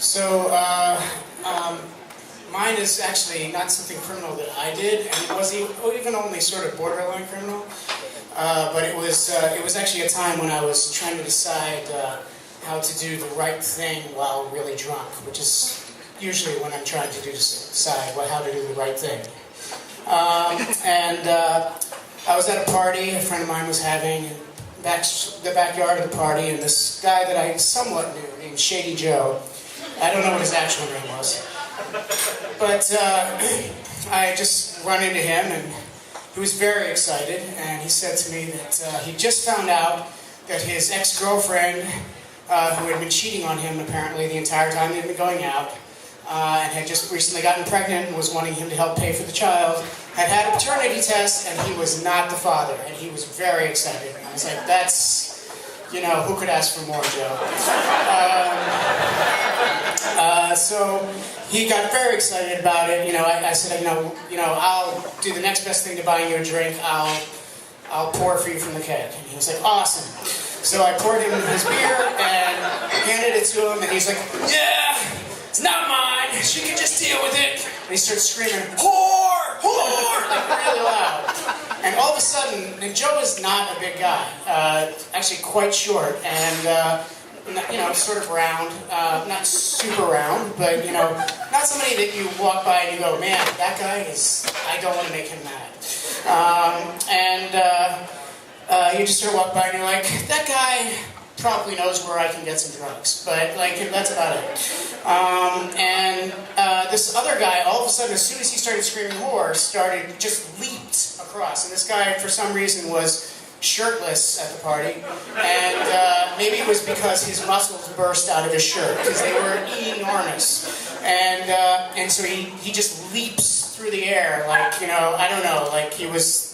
So, mine is actually not something criminal that I did, and it wasn't even only sort of borderline criminal. But it was actually a time when I was trying to decide how to do the right thing while really drunk, which is usually when I'm trying to decide how to do the right thing. I was at a party a friend of mine was having in the backyard of the party, and this guy that I somewhat knew, named Shady Joe, I don't know what his actual name was, but I just run into him, and he was very excited, and he said to me that he just found out that his ex-girlfriend, who had been cheating on him apparently the entire time they'd been going out, and had just recently gotten pregnant and was wanting him to help pay for the child, had had a paternity test, and he was not the father, and he was very excited. And I was like, that's, who could ask for more, Joe? So he got very excited about it. I said, I'll do the next best thing to buying you a drink. I'll pour for you from the keg. And he was like, awesome. So I poured him his beer and handed it to him, and he's like, yeah, it's not mine. She can just deal with it. And he starts screaming, whore, whore, like really loud. And all of a sudden, and Joe is not a big guy, actually quite short, and sort of round, not super round, but not somebody that you walk by and you go, man, that guy I don't want to make him mad. You just sort of walk by and you're like, that guy probably knows where I can get some drugs, but that's about it. This other guy, all of a sudden, as soon as he started screaming whore, just leaped across, and this guy, for some reason, was shirtless at the party, and maybe it was because his muscles burst out of his shirt, because they were enormous, and so he just leaps through the air, I don't know, like he was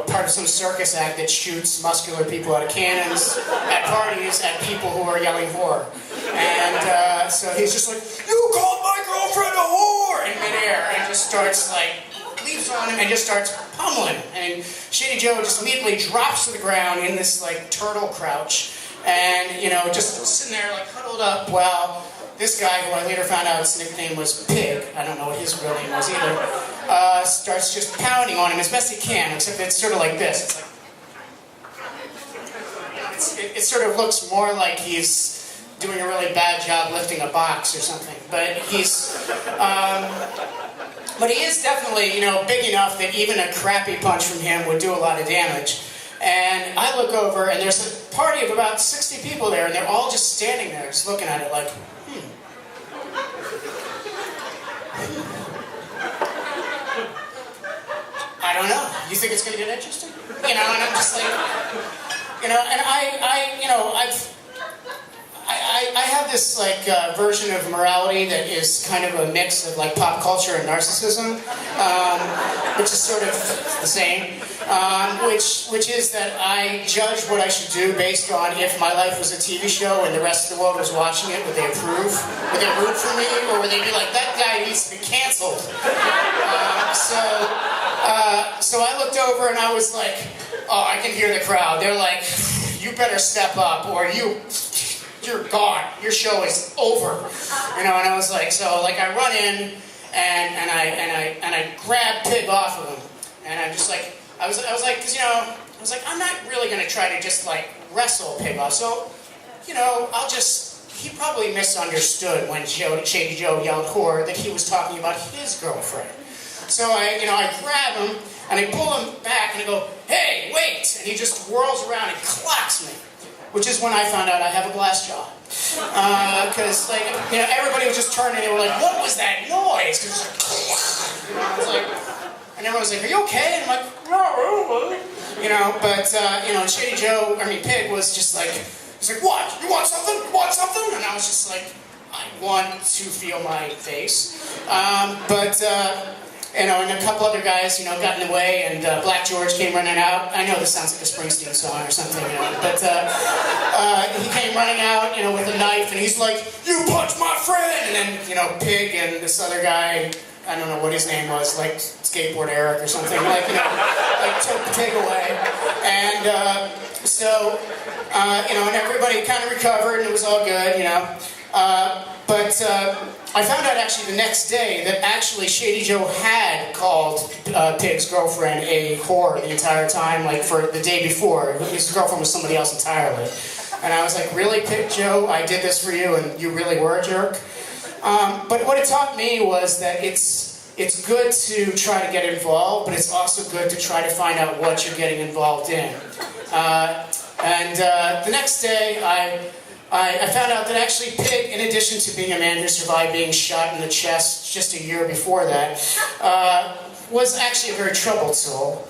part of some circus act that shoots muscular people out of cannons at parties at people who are yelling whore. And so he's just like, you called my girlfriend a whore! In midair, and just starts leaps on him and just starts pummeling. And Shady Joe just immediately drops to the ground in this turtle crouch, and just sitting there huddled up while this guy, who I later found out his nickname was Pig, I don't know what his real name was either, starts just pounding on him as best he can, except it's sort of like this. It sort of looks more like he's doing a really bad job lifting a box or something, but he is definitely, big enough that even a crappy punch from him would do a lot of damage. And I look over, and there's a party of about 60 people there, and they're all just standing there, just looking at it like, I don't know. You think it's going to get interesting? And I'm just like, and I have this version of morality that is kind of a mix of pop culture and narcissism, which is sort of the same, which is that I judge what I should do based on if my life was a TV show and the rest of the world was watching it, would they approve? Would they root for me? Or would they be like, that guy needs to be canceled? So I looked over and I was like, oh, I can hear the crowd. They're like, you better step up or you're gone. Your show is over. And I was like, I run in and I grab Pig off of him. And I'm just like, I was like, because I'm not really going to try to just wrestle Pig off. So, he probably misunderstood when Shady Joe yelled whore that he was talking about his girlfriend. So I grab him and I pull him back and I go, hey, wait! And he just whirls around and clocks me. Which is when I found out I have a glass jaw. Because, everybody was just turning and they were like, what was that noise? Cause it was like, and everyone was like, are you okay? And I'm like, no. But, Shady Joe, Pig was just like, he's like, what? You want something? You want something? And I was just like, I want to feel my face. And a couple other guys, got in the way, and Black George came running out. I know this sounds like a Springsteen song or something, but he came running out, with a knife, and he's like, you punched my friend! And then, Pig and this other guy, I don't know what his name was, Skateboard Eric or something, took the Pig away. And and everybody kind of recovered, and it was all good, But I found out actually the next day that actually Shady Joe had called Pig's girlfriend a whore the entire time, like for the day before. His girlfriend was somebody else entirely. And I was like, really, Pig Joe? I did this for you and you really were a jerk? But what it taught me was that it's good to try to get involved, but it's also good to try to find out what you're getting involved in. The next day, I found out that actually Pig, in addition to being a man who survived being shot in the chest just a year before that, was actually a very troubled soul.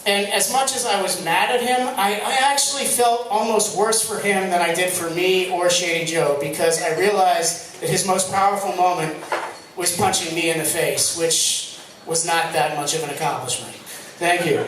And as much as I was mad at him, I actually felt almost worse for him than I did for me or Shady Joe, because I realized that his most powerful moment was punching me in the face, which was not that much of an accomplishment. Thank you.